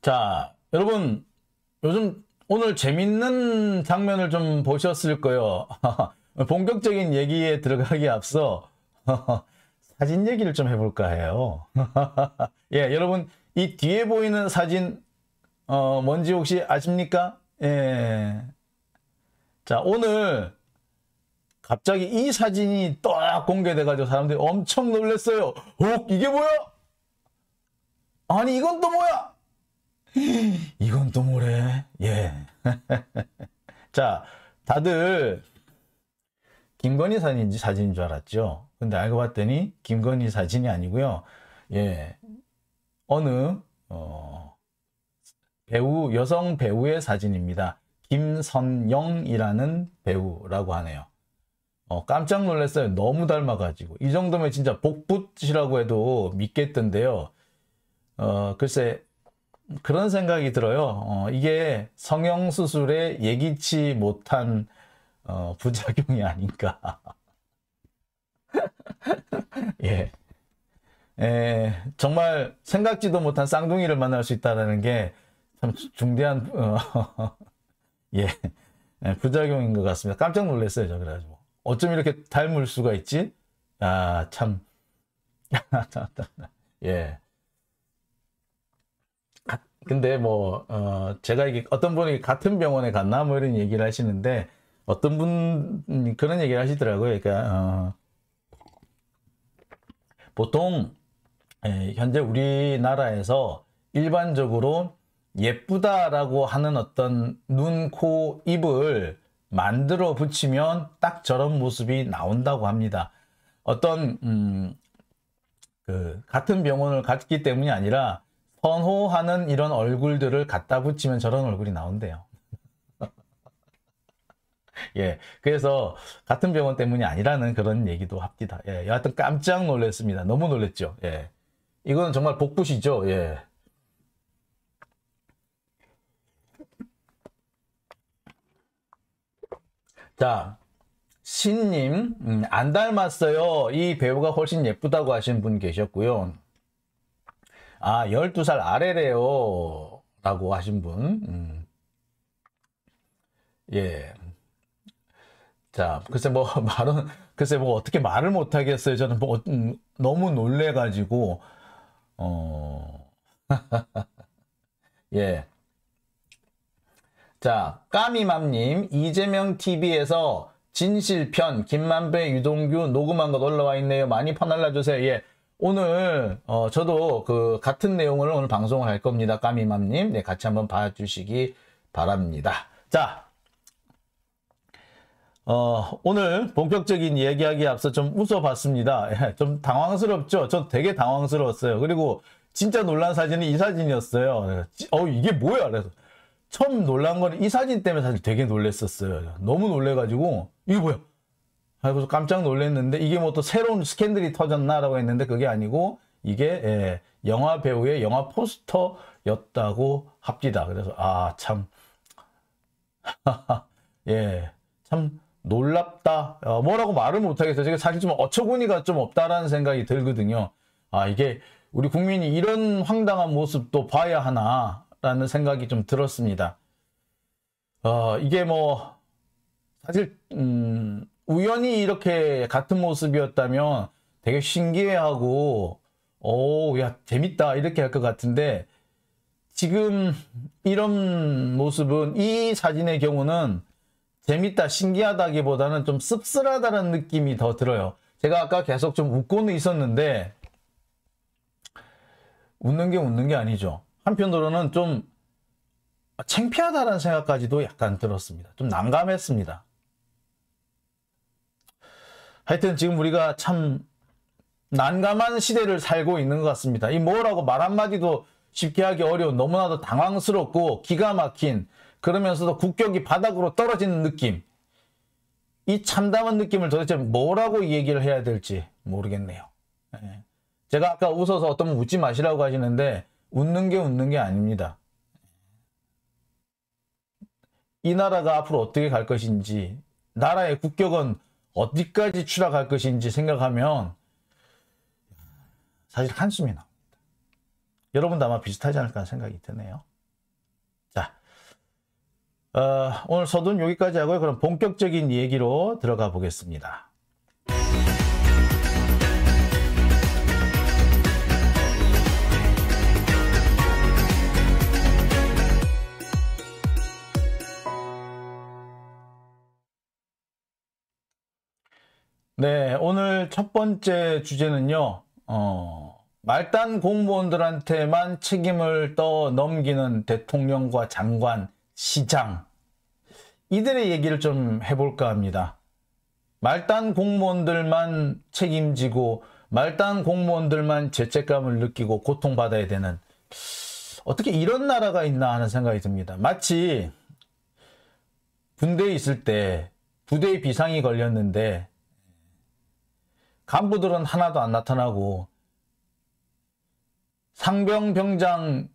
자, 여러분, 요즘 오늘 재밌는 장면을 좀 보셨을 거예요. 본격적인 얘기에 들어가기에 앞서 사진 얘기를 좀 해볼까 해요. 예, 여러분, 이 뒤에 보이는 사진, 뭔지 혹시 아십니까? 예. 자, 오늘 갑자기 이 사진이 딱 공개돼가지고 사람들이 엄청 놀랐어요. 이게 뭐야? 아니, 이건 또 뭐야? 이건 또 뭐래? 예. 자, 다들 김건희 사진인 줄 알았죠? 근데 알고 봤더니 김건희 사진이 아니고요. 예. 어느 배우, 여성 배우의 사진입니다. 김선영이라는 배우라고 하네요. 깜짝 놀랐어요. 너무 닮아가지고. 이 정도면 진짜 복붙이라고 해도 믿겠던데요. 글쎄, 그런 생각이 들어요. 이게 성형수술에 예기치 못한 부작용이 아닌가. 예. 정말 생각지도 못한 쌍둥이를 만날 수 있다는 게 참 중대한 예, 부작용인 것 같습니다. 깜짝 놀랐어요. 저 그래가지고 어쩜 이렇게 닮을 수가 있지? 아, 참. 예. 근데 뭐 제가 이게 어떤 분이 같은 병원에 갔나 뭐 이런 얘기를 하시는데 어떤 분이 그런 얘기를 하시더라고요. 그러니까 보통 현재 우리나라에서 일반적으로 예쁘다라고 하는 어떤 눈, 코, 입을 만들어 붙이면 딱 저런 모습이 나온다고 합니다. 어떤 같은 병원을 갔기 때문이 아니라 선호하는 이런 얼굴들을 갖다 붙이면 저런 얼굴이 나온대요. 예, 그래서 같은 병원 때문이 아니라는 그런 얘기도 합니다. 예, 여하튼 깜짝 놀랐습니다. 너무 놀랐죠. 예, 이건 정말 복붙이죠. 예. 자, 신님, 안 닮았어요. 이 배우가 훨씬 예쁘다고 하신 분 계셨고요. 아, 12살 아래래요. 라고 하신 분. 예. 자, 글쎄 뭐, 글쎄 뭐 어떻게 말을 못 하겠어요. 저는 뭐, 너무 놀래가지고, 예. 자, 까미맘님, 이재명 TV에서 진실편, 김만배, 유동규 녹음한 것 올라와 있네요. 많이 퍼날라주세요. 예. 오늘, 저도 같은 내용을 오늘 방송을 할 겁니다. 까미맘님. 네, 같이 한번 봐주시기 바랍니다. 자, 오늘 본격적인 이야기하기에 앞서 좀 웃어봤습니다. 예, 좀 당황스럽죠? 저 되게 당황스러웠어요. 그리고 진짜 놀란 사진이 이 사진이었어요. 이게 뭐야? 그래서. 처음 놀란 건 이 사진 때문에 사실 되게 놀랬었어요. 너무 놀래가지고 이게 뭐야? 그래서 깜짝 놀랐는데 이게 뭐 또 새로운 스캔들이 터졌나라고 했는데 그게 아니고 이게 영화 배우의 영화 포스터였다고 합니다. 그래서 참 예, 참 놀랍다. 뭐라고 말을 못하겠어요. 제가 사실 좀 어처구니가 좀 없다라는 생각이 들거든요. 이게 우리 국민이 이런 황당한 모습도 봐야 하나 라는 생각이 좀 들었습니다. 이게 뭐 사실 우연히 이렇게 같은 모습이었다면 되게 신기해하고 야 재밌다 이렇게 할 것 같은데 지금 이런 모습은 이 사진의 경우는 재밌다 신기하다기보다는 좀 씁쓸하다는 느낌이 더 들어요. 제가 아까 계속 좀 웃고는 있었는데 웃는 게 아니죠. 한편으로는 좀 창피하다는 생각까지도 약간 들었습니다. 좀 난감했습니다. 하여튼 지금 우리가 참 난감한 시대를 살고 있는 것 같습니다. 이 뭐라고 말 한마디도 쉽게 하기 어려운 너무나도 당황스럽고 기가 막힌 그러면서도 국격이 바닥으로 떨어지는 느낌. 이 참담한 느낌을 도대체 뭐라고 얘기를 해야 될지 모르겠네요. 제가 아까 웃어서 어떤 분 웃지 마시라고 하시는데 웃는 게 아닙니다. 이 나라가 앞으로 어떻게 갈 것인지, 나라의 국격은 어디까지 추락할 것인지 생각하면 사실 한숨이 나옵니다. 여러분도 아마 비슷하지 않을까 생각이 드네요. 오늘 서두는 여기까지 하고요. 그럼 본격적인 얘기로 들어가 보겠습니다. 네, 오늘 첫 번째 주제는요. 말단 공무원들한테만 책임을 떠넘기는 대통령과 장관, 시장, 이들의 얘기를 좀 해볼까 합니다. 말단 공무원들만 책임지고 말단 공무원들만 죄책감을 느끼고 고통받아야 되는, 어떻게 이런 나라가 있나 하는 생각이 듭니다. 마치 군대에 있을 때 부대에 비상이 걸렸는데 간부들은 하나도 안 나타나고 상병 병장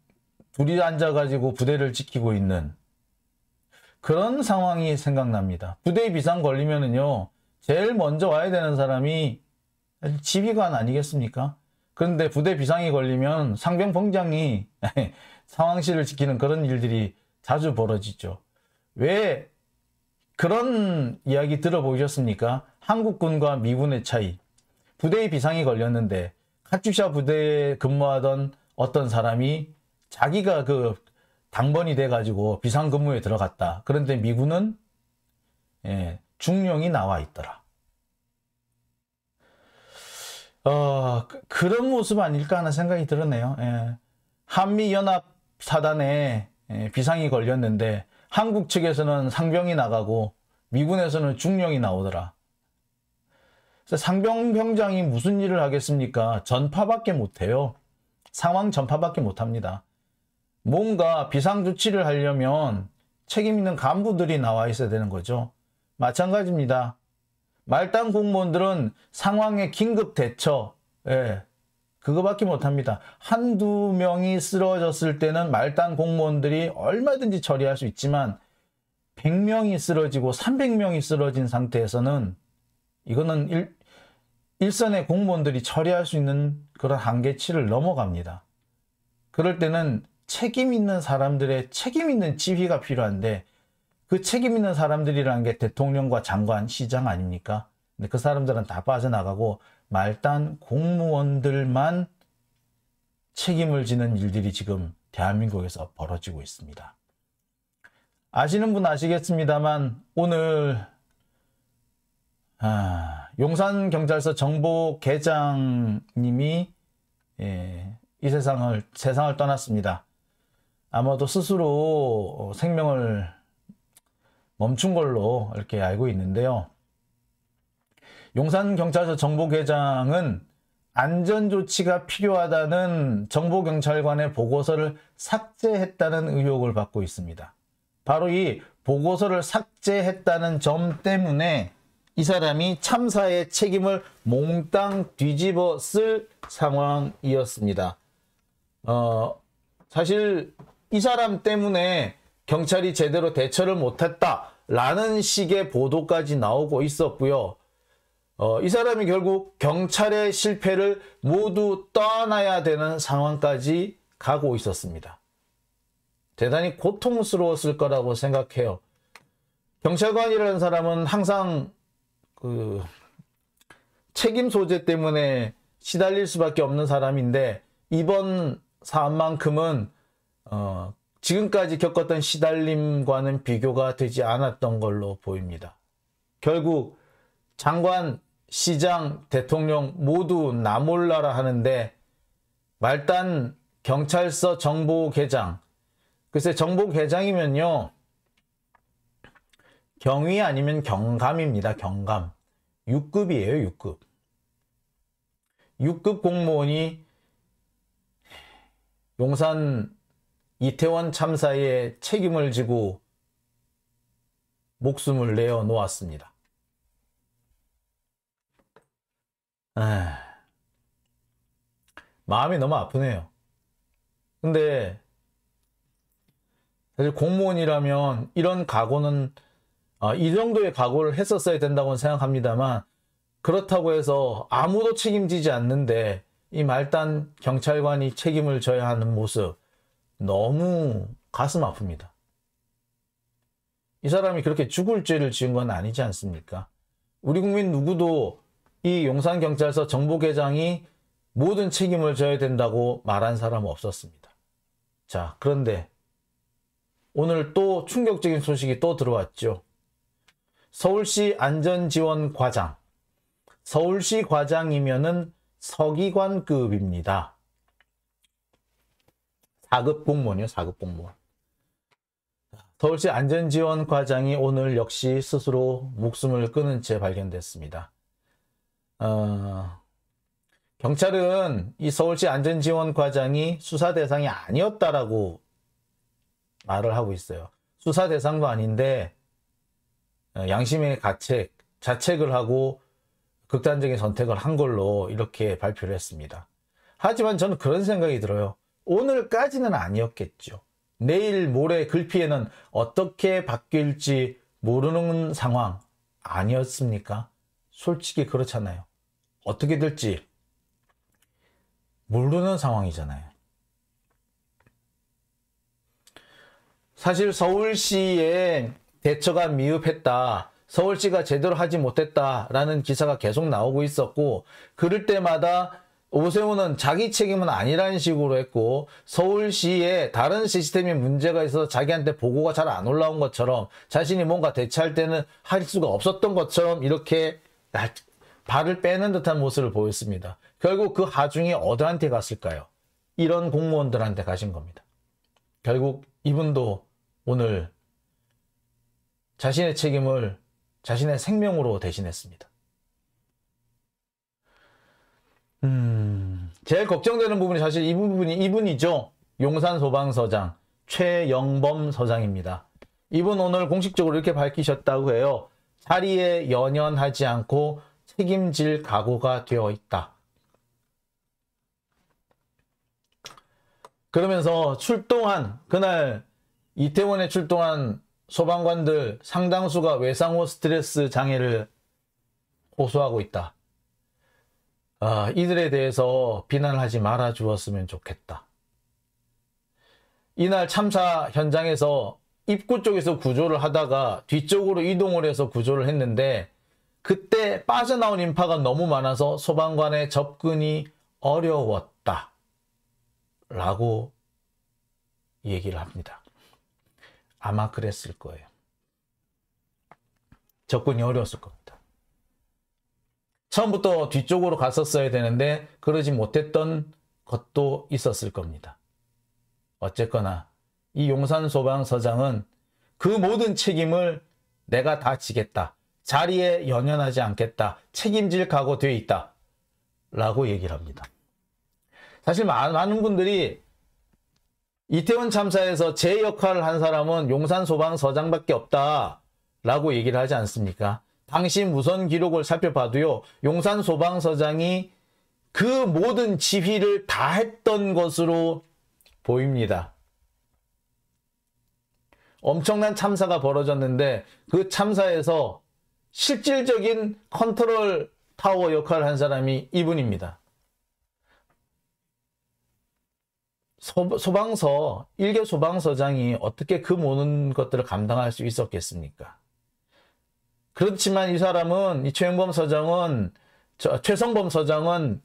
둘이 앉아가지고 부대를 지키고 있는 그런 상황이 생각납니다. 부대에 비상 걸리면은요, 제일 먼저 와야 되는 사람이 지휘관 아니겠습니까? 그런데 부대 비상이 걸리면 상병 병장이 상황실을 지키는 그런 일들이 자주 벌어지죠. 왜 그런 이야기 들어보셨습니까? 한국군과 미군의 차이. 부대에 비상이 걸렸는데 카츄샤 부대에 근무하던 어떤 사람이 자기가 그 당번이 돼가지고 비상근무에 들어갔다. 그런데 미군은 중령이 나와 있더라. 그런 모습 아닐까 하는 생각이 들었네요. 한미연합사단에 비상이 걸렸는데 한국 측에서는 상병이 나가고 미군에서는 중령이 나오더라. 상병 병장이 무슨 일을 하겠습니까? 전파밖에 못해요. 상황 전파밖에 못합니다. 뭔가 비상조치를 하려면 책임 있는 간부들이 나와 있어야 되는 거죠. 마찬가지입니다. 말단 공무원들은 상황의 긴급 대처, 그거밖에 못합니다. 한두 명이 쓰러졌을 때는 말단 공무원들이 얼마든지 처리할 수 있지만 100명이 쓰러지고 300명이 쓰러진 상태에서는 이거는 일선의 공무원들이 처리할 수 있는 그런 한계치를 넘어갑니다. 그럴 때는 책임 있는 사람들의 책임 있는 지휘가 필요한데, 그 책임 있는 사람들이라는 게 대통령과 장관, 시장 아닙니까? 근데 그 사람들은 다 빠져나가고 말단 공무원들만 책임을 지는 일들이 지금 대한민국에서 벌어지고 있습니다. 아시는 분 아시겠습니다만 오늘 용산경찰서 정보계장님이 이 세상을 떠났습니다. 아마도 스스로 생명을 멈춘 걸로 이렇게 알고 있는데요. 용산경찰서 정보계장은 안전조치가 필요하다는 정보경찰관의 보고서를 삭제했다는 의혹을 받고 있습니다. 바로 이 보고서를 삭제했다는 점 때문에 이 사람이 참사의 책임을 몽땅 뒤집어 쓸 상황이었습니다. 사실 이 사람 때문에 경찰이 제대로 대처를 못했다라는 식의 보도까지 나오고 있었고요. 이 사람이 결국 경찰의 실패를 모두 떠안아야 되는 상황까지 가고 있었습니다. 대단히 고통스러웠을 거라고 생각해요. 경찰관이라는 사람은 항상 그 책임 소재 때문에 시달릴 수밖에 없는 사람인데, 이번 사안만큼은 지금까지 겪었던 시달림과는 비교가 되지 않았던 걸로 보입니다. 결국 장관, 시장, 대통령 모두 나 몰라라 하는데 말단 경찰서 정보계장, 글쎄 정보계장이면요 경위 아니면 경감입니다. 경감. 6급이에요. 6급. 6급 공무원이 용산 이태원 참사에 책임을 지고 목숨을 내어 놓았습니다. 마음이 너무 아프네요. 근데 사실 공무원이라면 이런 각오는 이 정도의 각오를 했었어야 된다고 생각합니다만, 그렇다고 해서 아무도 책임지지 않는데 이 말단 경찰관이 책임을 져야 하는 모습, 너무 가슴 아픕니다. 이 사람이 그렇게 죽을 죄를 지은 건 아니지 않습니까? 우리 국민 누구도 이 용산경찰서 정보계장이 모든 책임을 져야 된다고 말한 사람은 없었습니다. 자, 그런데 오늘 또 충격적인 소식이 또 들어왔죠. 서울시 안전지원과장. 서울시 과장이면은 서기관급입니다. 4급 공무원이요, 4급 공무원. 서울시 안전지원과장이 오늘 역시 스스로 목숨을 끊은 채 발견됐습니다. 경찰은 이 서울시 안전지원과장이 수사 대상이 아니었다라고 말을 하고 있어요. 수사 대상도 아닌데 양심의 가책, 자책을 하고 극단적인 선택을 한 걸로 이렇게 발표를 했습니다. 하지만 저는 그런 생각이 들어요. 오늘까지는 아니었겠죠. 내일 모레 글피에는 어떻게 바뀔지 모르는 상황 아니었습니까? 솔직히 그렇잖아요. 어떻게 될지 모르는 상황이잖아요. 사실 서울시의 대처가 미흡했다. 서울시가 제대로 하지 못했다라는 기사가 계속 나오고 있었고, 그럴 때마다 오세훈은 자기 책임은 아니라는 식으로 했고, 서울시에 다른 시스템에 문제가 있어서 자기한테 보고가 잘 안 올라온 것처럼, 자신이 뭔가 대처할 때는 할 수가 없었던 것처럼 이렇게 발을 빼는 듯한 모습을 보였습니다. 결국 그 하중이 어디한테 갔을까요? 이런 공무원들한테 가신 겁니다. 결국 이분도 오늘 자신의 책임을 자신의 생명으로 대신했습니다. 제일 걱정되는 부분이 사실 이분이죠. 용산소방서장 최영범 서장입니다. 이분 오늘 공식적으로 이렇게 밝히셨다고 해요. 자리에 연연하지 않고 책임질 각오가 되어 있다. 그러면서 그날 이태원에 출동한 소방관들 상당수가 외상후 스트레스 장애를 호소하고 있다. 이들에 대해서 비난하지 말아 주었으면 좋겠다. 이날 참사 현장에서 입구 쪽에서 구조를 하다가 뒤쪽으로 이동을 해서 구조를 했는데, 그때 빠져나온 인파가 너무 많아서 소방관의 접근이 어려웠다 라고 얘기를 합니다. 아마 그랬을 거예요. 접근이 어려웠을 겁니다. 처음부터 뒤쪽으로 갔었어야 되는데 그러지 못했던 것도 있었을 겁니다. 어쨌거나 이 용산소방서장은 그 모든 책임을 내가 다 지겠다. 자리에 연연하지 않겠다. 책임질 각오 되어 있다. 라고 얘기를 합니다. 사실 많은 분들이 이태원 참사에서 제 역할을 한 사람은 용산소방서장밖에 없다 라고 얘기를 하지 않습니까? 당시 무선 기록을 살펴봐도요, 용산소방서장이 그 모든 지휘를 다 했던 것으로 보입니다. 엄청난 참사가 벌어졌는데 그 참사에서 실질적인 컨트롤 타워 역할을 한 사람이 이분입니다. 일개 소방서장이 어떻게 그 모든 것들을 감당할 수 있었겠습니까? 그렇지만 이 사람은, 이 최성범 서장은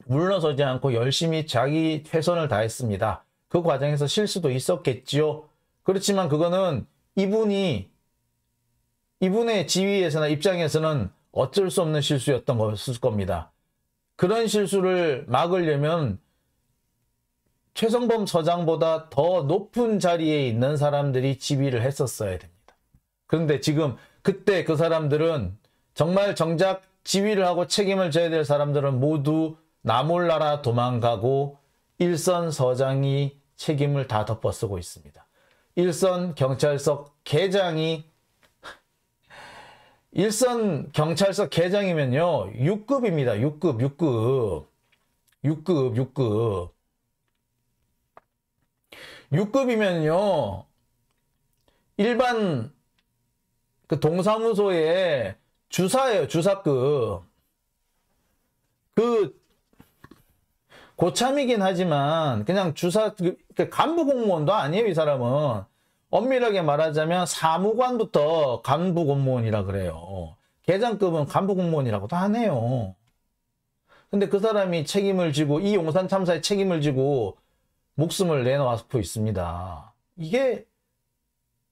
물러서지 않고 열심히 자기 최선을 다했습니다. 그 과정에서 실수도 있었겠지요. 그렇지만 그거는 이분의 지위에서나 입장에서는 어쩔 수 없는 실수였던 것일 겁니다. 그런 실수를 막으려면 최성범 서장보다 더 높은 자리에 있는 사람들이 지휘를 했었어야 됩니다. 그런데 지금 그때 그 사람들은 정말 정작 지휘를 하고 책임을 져야 될 사람들은 모두 나몰라라 도망가고 일선 서장이 책임을 다 덮어쓰고 있습니다. 일선 경찰서 계장이면요 6급입니다. 6급. 6급이면요 일반 그 동사무소의 주사예요. 주사급. 고참이긴 하지만 그냥 간부 공무원도 아니에요. 이 사람은 엄밀하게 말하자면 사무관부터 간부 공무원이라 그래요. 계장급은 간부 공무원이라고도 하네요. 근데 그 사람이 책임을 지고 이 용산 참사에 책임을 지고 목숨을 내놓고 있습니다. 이게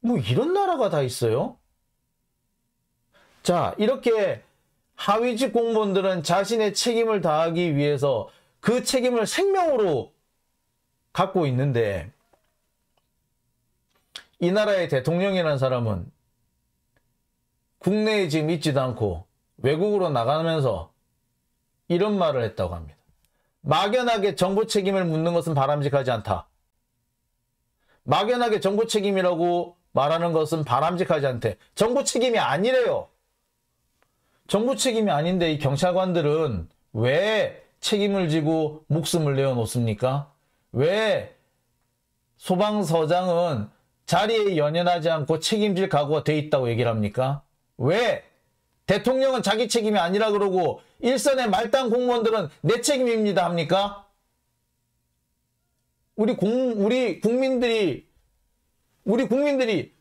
뭐 이런 나라가 다 있어요? 자, 이렇게 하위직 공무원들은 자신의 책임을 다하기 위해서 그 책임을 생명으로 갖고 있는데 이 나라의 대통령이라는 사람은 국내에 지금 있지도 않고 외국으로 나가면서 이런 말을 했다고 합니다. 막연하게 정부 책임을 묻는 것은 바람직하지 않다. 막연하게 정부 책임이라고 말하는 것은 바람직하지 않대. 정부 책임이 아니래요. 정부 책임이 아닌데 이 경찰관들은 왜 책임을 지고 목숨을 내어놓습니까? 왜 소방서장은 자리에 연연하지 않고 책임질 각오가 돼 있다고 얘기를 합니까? 왜 대통령은 자기 책임이 아니라 그러고 일선의 말단 공무원들은 내 책임입니다 합니까? 우리 국민들이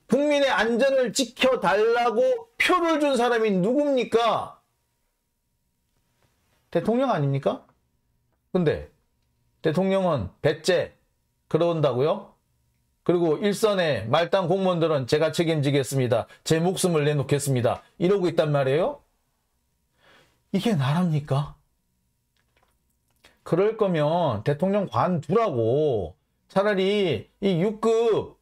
국민의 안전을 지켜달라고 표를 준 사람이 누굽니까? 대통령 아닙니까? 근데 대통령은 배째 그런다고요? 그리고 일선의 말단 공무원들은 제가 책임지겠습니다. 제 목숨을 내놓겠습니다. 이러고 있단 말이에요? 이게 나랍니까? 그럴 거면 대통령 관두라고 차라리 이 6급,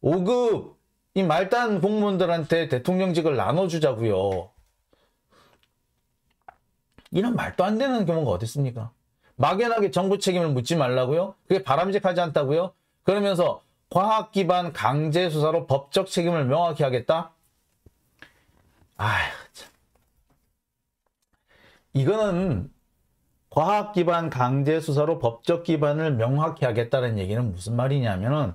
5급 이 말단 공무원들한테 대통령직을 나눠주자고요. 이런 말도 안 되는 경우가 어디 있습니까? 막연하게 정부 책임을 묻지 말라고요? 그게 바람직하지 않다고요? 그러면서 과학 기반 강제 수사로 법적 책임을 명확히 하겠다? 아휴, 참. 이거는 과학 기반 강제 수사로 법적 기반을 명확히 하겠다는 얘기는 무슨 말이냐면은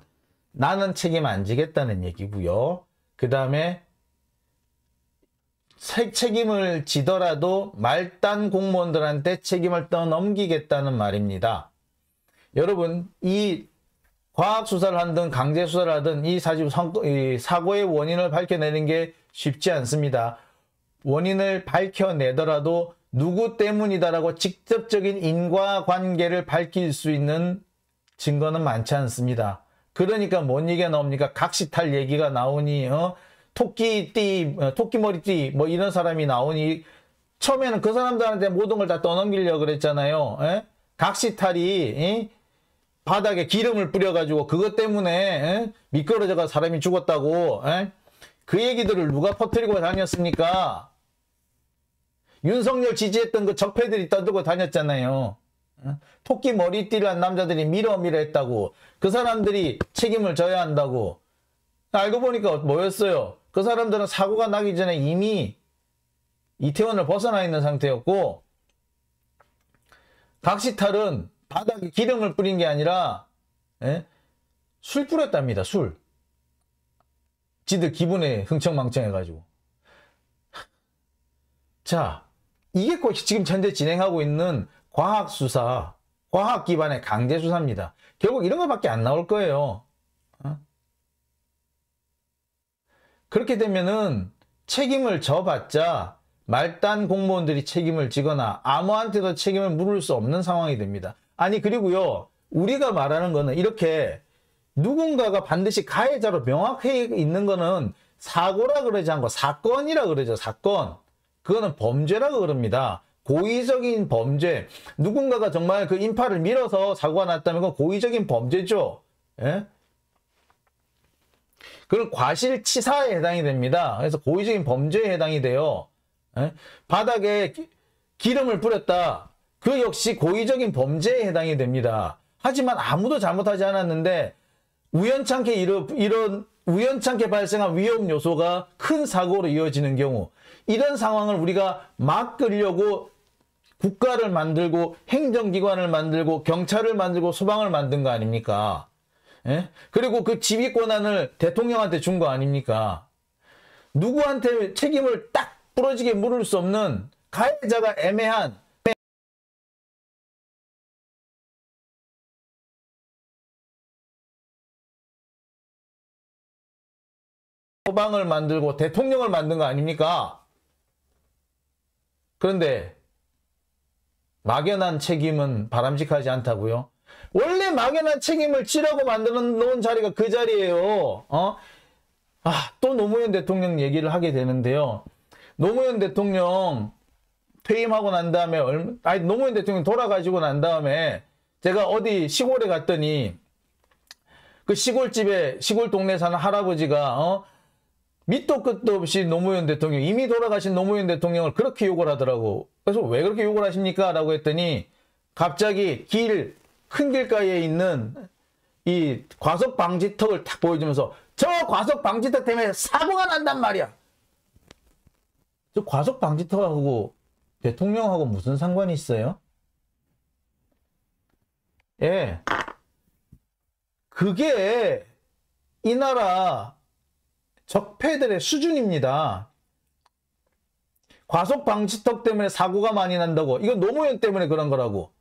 나는 책임 안 지겠다는 얘기고요. 그 다음에 책임을 지더라도 말단 공무원들한테 책임을 떠넘기겠다는 말입니다. 여러분, 이 과학수사를 하든 강제수사를 하든 이 사고의 원인을 밝혀내는 게 쉽지 않습니다. 원인을 밝혀내더라도 누구 때문이다라고 직접적인 인과관계를 밝힐 수 있는 증거는 많지 않습니다. 그러니까 뭔 얘기가 나옵니까? 각시탈 얘기가 나오니 토끼머리띠 뭐 이런 사람이 나오니 처음에는 그 사람들한테 모든 걸 다 떠넘기려고 그랬잖아요. 각시탈이 바닥에 기름을 뿌려가지고 그것 때문에 미끄러져가 사람이 죽었다고 그 얘기들을 누가 퍼뜨리고 다녔습니까? 윤석열 지지했던 그 적폐들이 떠들고 다녔잖아요. 토끼 머리띠를 한 남자들이 밀어 했다고. 그 사람들이 책임을 져야 한다고. 알고 보니까 뭐였어요? 그 사람들은 사고가 나기 전에 이미 이태원을 벗어나 있는 상태였고 각시탈은 바닥에 기름을 뿌린 게 아니라 술 뿌렸답니다. 술. 지들 기분에 흥청망청해가지고. 자, 이게 꼭 지금 현재 진행하고 있는 과학수사, 과학 기반의 강제수사입니다. 결국 이런 것밖에 안 나올 거예요. 그렇게 되면은 책임을 져봤자 말단 공무원들이 책임을 지거나 아무한테도 책임을 물을 수 없는 상황이 됩니다. 아니 그리고요, 우리가 말하는 거는 이렇게 누군가가 반드시 가해자로 명확해 있는 거는 사고라 그러지 않고 사건이라 그러죠. 사건. 그거는 범죄라고 그럽니다. 고의적인 범죄. 누군가가 정말 그 인파를 밀어서 사고가 났다면 그건 고의적인 범죄죠. 그건 과실치사에 해당이 됩니다. 그래서 고의적인 범죄에 해당이 돼요. 바닥에 기름을 뿌렸다. 그 역시 고의적인 범죄에 해당이 됩니다. 하지만 아무도 잘못하지 않았는데 우연찮게 발생한 위험 요소가 큰 사고로 이어지는 경우, 이런 상황을 우리가 막으려고 국가를 만들고 행정기관을 만들고 경찰을 만들고 소방을 만든 거 아닙니까? 그리고 그 지휘 권한을 대통령한테 준 거 아닙니까? 누구한테 책임을 딱 부러지게 물을 수 없는 가해자가 애매한 소방을 만들고 대통령을 만든 거 아닙니까? 그런데 막연한 책임은 바람직하지 않다고요? 원래 막연한 책임을 지라고 만들어 놓은 자리가 그 자리예요. 또 노무현 대통령 얘기를 하게 되는데요. 노무현 대통령 퇴임하고 난 다음에 노무현 대통령 돌아가시고 난 다음에 제가 어디 시골에 갔더니 그 시골집에 시골 동네 사는 할아버지가 밑도 끝도 없이 노무현 대통령, 이미 돌아가신 노무현 대통령을 그렇게 욕을 하더라고. 그래서 왜 그렇게 욕을 하십니까? 라고 했더니 갑자기 큰 길가에 있는 이 과속 방지턱을 탁 보여주면서 저 과속 방지턱 때문에 사고가 난단 말이야. 저 과속 방지턱하고 대통령하고 무슨 상관이 있어요? 예. 그게 이 나라 적폐들의 수준입니다. 과속 방지턱 때문에 사고가 많이 난다고. 이거 노무현 때문에 그런 거라고.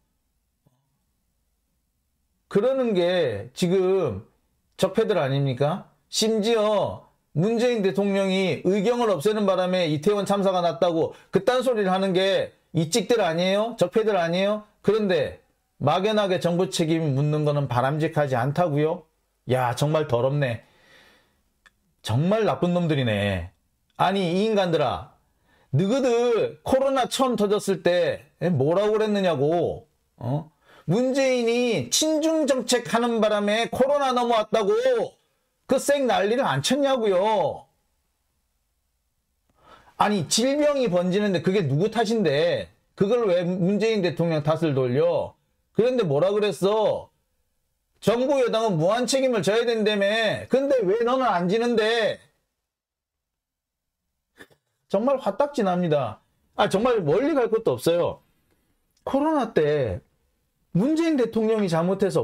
그러는 게 지금 적폐들 아닙니까? 심지어 문재인 대통령이 의경을 없애는 바람에 이태원 참사가 났다고 그딴 소리를 하는 게 이찍들 아니에요? 적폐들 아니에요? 그런데 막연하게 정부 책임 묻는 거는 바람직하지 않다고요? 야, 정말 더럽네. 정말 나쁜 놈들이네. 아니, 이 인간들아, 너희들 코로나 처음 터졌을 때 뭐라고 그랬느냐고. 문재인이 친중 정책 하는 바람에 코로나 넘어왔다고 그 쌩 난리를 안 쳤냐고요. 아니, 질병이 번지는데 그게 누구 탓인데 그걸 왜 문재인 대통령 탓을 돌려? 그런데 뭐라 그랬어? 정부 여당은 무한 책임을 져야 된다며. 근데 왜 너는 안 지는데? 정말 화딱지 납니다. 정말 멀리 갈 것도 없어요. 코로나 때 문재인이 잘못해서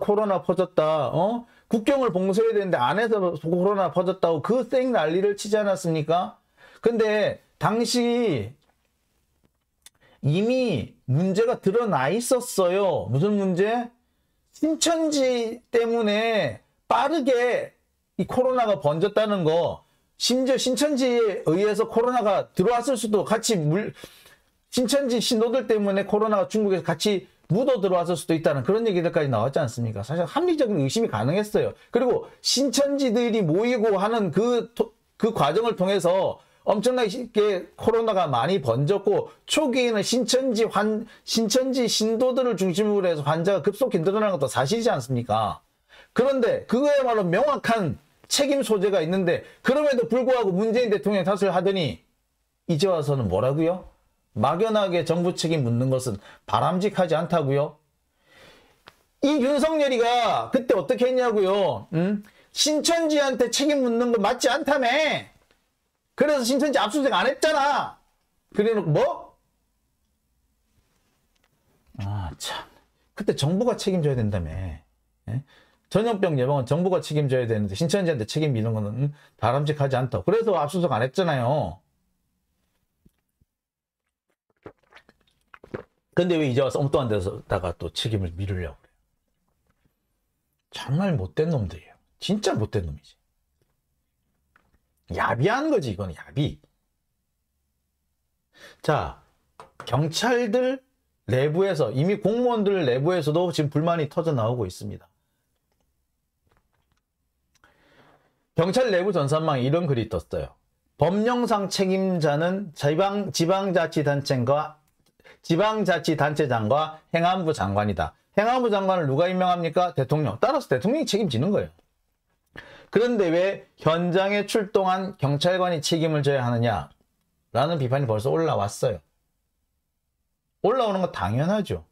코로나 퍼졌다. 국경을 봉쇄해야 되는데 안에서 코로나 퍼졌다고 그 쌩 난리를 치지 않았습니까? 근데 당시 이미 문제가 드러나 있었어요. 무슨 문제? 신천지 때문에 빠르게 이 코로나가 번졌다는 거. 심지어 신천지에 의해서 코로나가 들어왔을 수도 신천지 신도들 때문에 코로나가 중국에서 같이 묻어 들어왔을 수도 있다는 그런 얘기들까지 나왔지 않습니까? 사실 합리적인 의심이 가능했어요. 그리고 신천지들이 모이고 하는 그 과정을 통해서 엄청나게 코로나가 많이 번졌고 초기에는 신천지 신도들을 중심으로 해서 환자가 급속히 늘어나는 것도 사실이지 않습니까? 그런데 그거야말로 명확한 책임 소재가 있는데 그럼에도 불구하고 문재인 대통령이 탓을 하더니 이제 와서는 뭐라고요? 막연하게 정부 책임 묻는 것은 바람직하지 않다고요? 이 윤석열이가 그때 어떻게 했냐고요? 신천지한테 책임 묻는 거 맞지 않다며? 그래서 신천지 압수수색 안 했잖아. 그래놓고 뭐? 참. 그때 정부가 책임져야 된다며. 예? 전염병 예방은 정부가 책임져야 되는데 신천지한테 책임 미는 거는 바람직하지 않다. 그래서 압수수색 안 했잖아요. 근데 왜 이제 와서 엉뚱한 데서다가 또 책임을 미루려고 그래요? 정말 못된 놈들이에요. 진짜 못된 놈이지. 야비한 거지, 이거는 야비. 자, 경찰들 내부에서, 이미 공무원들 내부에서도 지금 불만이 터져 나오고 있습니다. 경찰 내부 전산망에 이런 글이 떴어요. 법령상 책임자는 지방자치단체장과 행안부 장관이다. 행안부 장관을 누가 임명합니까? 대통령. 따라서 대통령이 책임지는 거예요. 그런데 왜 현장에 출동한 경찰관이 책임을 져야 하느냐? 라는 비판이 벌써 올라왔어요. 올라오는 건 당연하죠.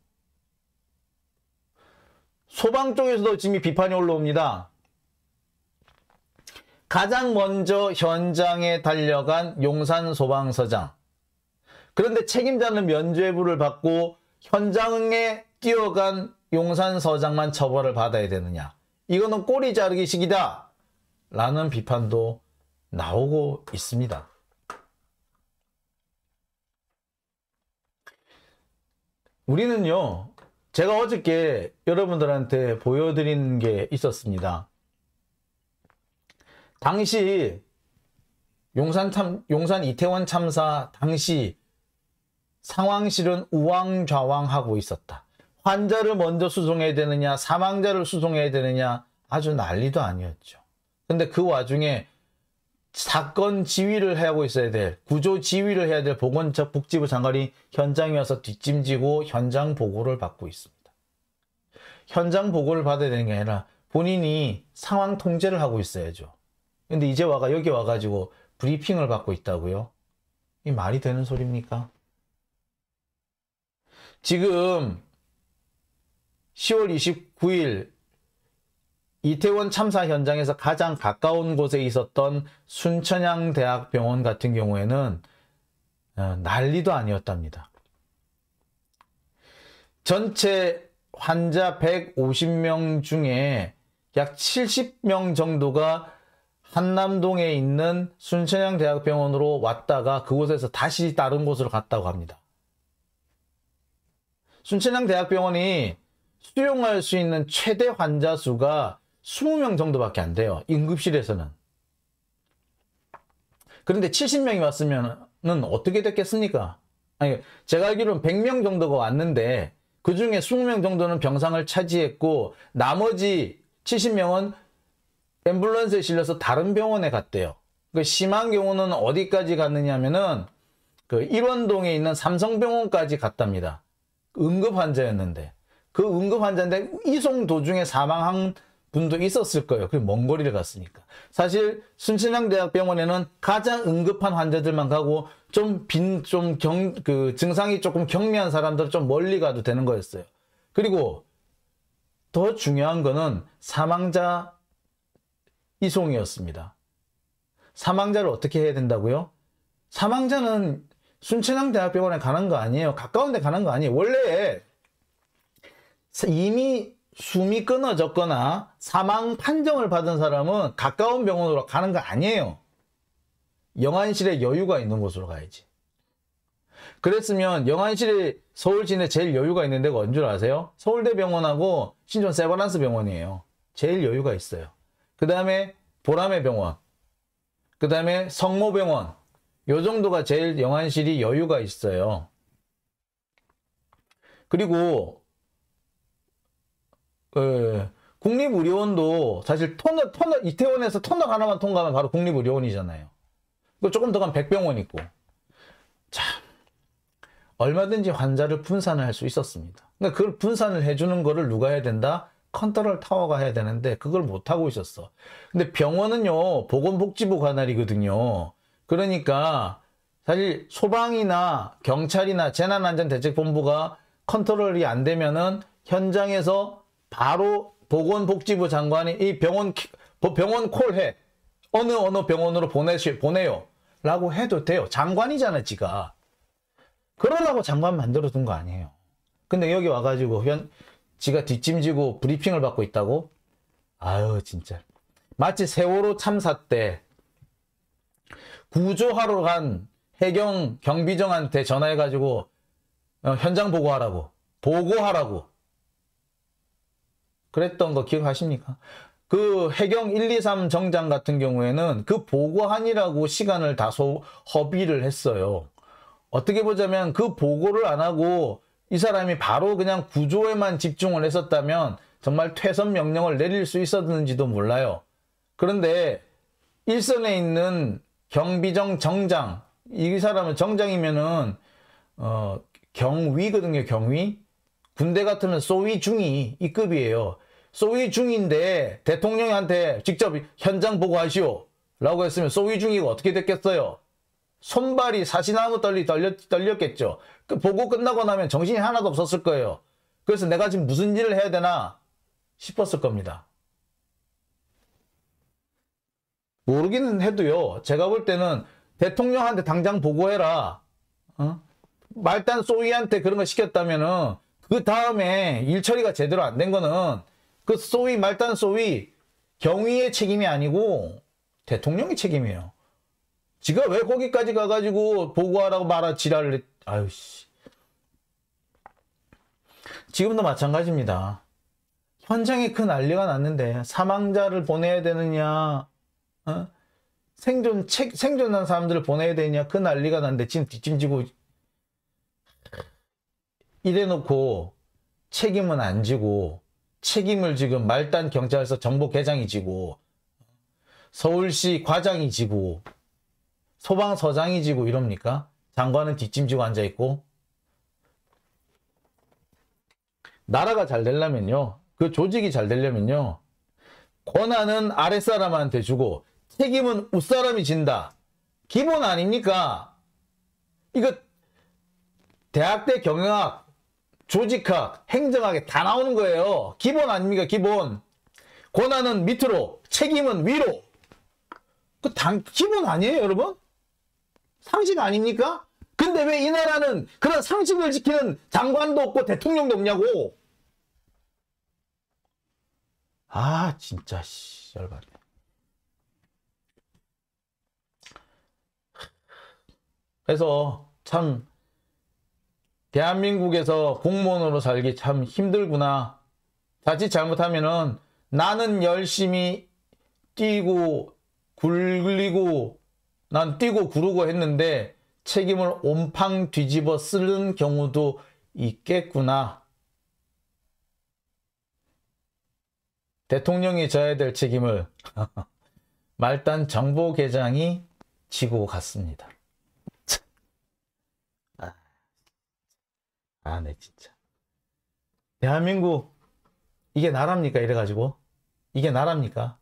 소방 쪽에서도 지금 비판이 올라옵니다. 가장 먼저 현장에 달려간 용산소방서장. 그런데 책임자는 면죄부를 받고 현장에 뛰어간 용산서장만 처벌을 받아야 되느냐. 이거는 꼬리 자르기식이다. 라는 비판도 나오고 있습니다. 우리는요, 제가 어저께 여러분들한테 보여드린 게 있었습니다. 당시 용산 이태원 참사 당시 상황실은 우왕좌왕하고 있었다. 환자를 먼저 수송해야 되느냐, 사망자를 수송해야 되느냐, 아주 난리도 아니었죠. 근데 그 와중에 사건 지휘를 하고 있어야 될, 구조 지휘를 해야 될 보건복지부 장관이 현장에 와서 뒷짐지고 현장 보고를 받고 있습니다. 현장 보고를 받아야 되는 게 아니라 본인이 상황 통제를 하고 있어야죠. 근데 이제 여기 와가지고 브리핑을 받고 있다고요? 이 말이 되는 소리입니까? 지금 10월 29일 이태원 참사 현장에서 가장 가까운 곳에 있었던 순천향대학병원 같은 경우에는 난리도 아니었답니다. 전체 환자 150명 중에 약 70명 정도가 한남동에 있는 순천향대학병원으로 왔다가 그곳에서 다시 다른 곳으로 갔다고 합니다. 순천향대학병원이 수용할 수 있는 최대 환자 수가 20명 정도밖에 안 돼요. 응급실에서는. 그런데 70명이 왔으면 어떻게 됐겠습니까? 아니, 제가 알기로는 100명 정도가 왔는데 그 중에 20명 정도는 병상을 차지했고 나머지 70명은 앰뷸런스에 실려서 다른 병원에 갔대요. 그 심한 경우는 어디까지 갔느냐 하면은 그 일원동에 있는 삼성병원까지 갔답니다. 응급 환자였는데. 그 응급 환자인데 이송 도중에 사망한 분도 있었을 거예요. 그 먼 거리를 갔으니까. 사실 순천향대학병원에는 가장 응급한 환자들만 가고 증상이 조금 경미한 사람들은 좀 멀리 가도 되는 거였어요. 그리고 더 중요한 거는 사망자 이송이었습니다. 사망자를 어떻게 해야 된다고요? 사망자는 순천향대학병원에 가는 거 아니에요. 가까운 데 가는 거 아니에요. 원래 이미 숨이 끊어졌거나 사망 판정을 받은 사람은 가까운 병원으로 가는 거 아니에요. 영안실에 여유가 있는 곳으로 가야지. 그랬으면 영안실에 서울 시내 제일 여유가 있는 데가 어딘 줄 아세요? 서울대병원하고 신촌 세브란스 병원이에요. 제일 여유가 있어요. 그 다음에 보라매 병원, 그 다음에 성모병원, 요 정도가 제일 영안실이 여유가 있어요. 그리고 국립의료원도 사실 터널 이태원에서 터널 하나만 통과하면 바로 국립의료원이잖아요. 그 조금 더 가면 백병원 있고. 참 얼마든지 환자를 분산을 할 수 있었습니다. 그러니까 그걸 분산을 해주는 거를 누가 해야 된다? 컨트롤 타워가 해야 되는데 그걸 못하고 있었어. 근데 병원은요 보건복지부 관할이거든요. 그러니까 사실 소방이나 경찰이나 재난안전대책본부가 컨트롤이 안 되면은 현장에서 바로 보건복지부 장관이 이 병원 콜해. 어느 병원으로 보내요. 라고 해도 돼요. 장관이잖아, 지가. 그러려고 장관 만들어둔 거 아니에요. 근데 여기 와가지고 지가 뒷짐지고 브리핑을 받고 있다고? 아유, 진짜. 마치 세월호 참사 때 구조하러 간 해경 경비정한테 전화해가지고 현장 보고하라고. 그랬던 거 기억하십니까? 그 해경 123 정장 같은 경우에는 그 보고하느라고 시간을 다 허비를 했어요. 어떻게 보자면 그 보고를 안 하고 이 사람이 바로 그냥 구조에만 집중을 했었다면 정말 퇴선 명령을 내릴 수 있었는지도 몰라요. 그런데 일선에 있는 경비정 정장, 이 사람은 정장이면은 경위거든요. 경위. 군대 같으면 소위 중위 이 급이에요. 소위 중인데 대통령한테 직접 현장 보고하시오 라고 했으면 소위 중이가 어떻게 됐겠어요? 손발이 사시나무 떨렸겠죠. 그 보고 끝나고 나면 정신이 하나도 없었을 거예요. 그래서 내가 지금 무슨 일을 해야 되나 싶었을 겁니다. 모르기는 해도요. 제가 볼 때는 대통령한테 당장 보고해라. 말단 소위한테 그런 거 시켰다면은 그 다음에 일 처리가 제대로 안 된 거는 그 소위 말단 소위 경위의 책임이 아니고 대통령의 책임이에요. 지가 왜 거기까지 가가지고 보고하라고 지랄을 했... 아유씨. 지금도 마찬가지입니다. 현장에 큰 난리가 났는데 사망자를 보내야 되느냐 어? 생존한 사람들을 보내야 되냐 그 난리가 났는데 지금 뒷짐지고 이래놓고 책임은 안 지고 책임을 지금 말단 경찰서 정보계장이 지고 서울시 과장이 지고 소방서장이 지고 이럽니까? 장관은 뒷짐지고 앉아있고. 나라가 잘 되려면요, 그 조직이 잘 되려면요, 권한은 아랫사람한테 주고 책임은 윗사람이 진다. 기본 아닙니까? 이거 대학때 경영학, 조직학, 행정학에 다 나오는 거예요. 기본 아닙니까? 기본. 권한은 밑으로, 책임은 위로. 기본 아니에요, 여러분? 상식 아닙니까? 근데 왜 이 나라는 그런 상식을 지키는 장관도 없고 대통령도 없냐고. 아, 진짜, 열받네. 그래서 참, 대한민국에서 공무원으로 살기 참 힘들구나. 자칫 잘못하면은 나는 열심히 뛰고 굴리고 난 뛰고 구르고 했는데 책임을 온팡 뒤집어 쓰는 경우도 있겠구나. 대통령이 져야 될 책임을 말단 정보계장이 지고 갔습니다. 네, 진짜. 대한민국, 이게 나랍니까? 이래가지고. 이게 나랍니까?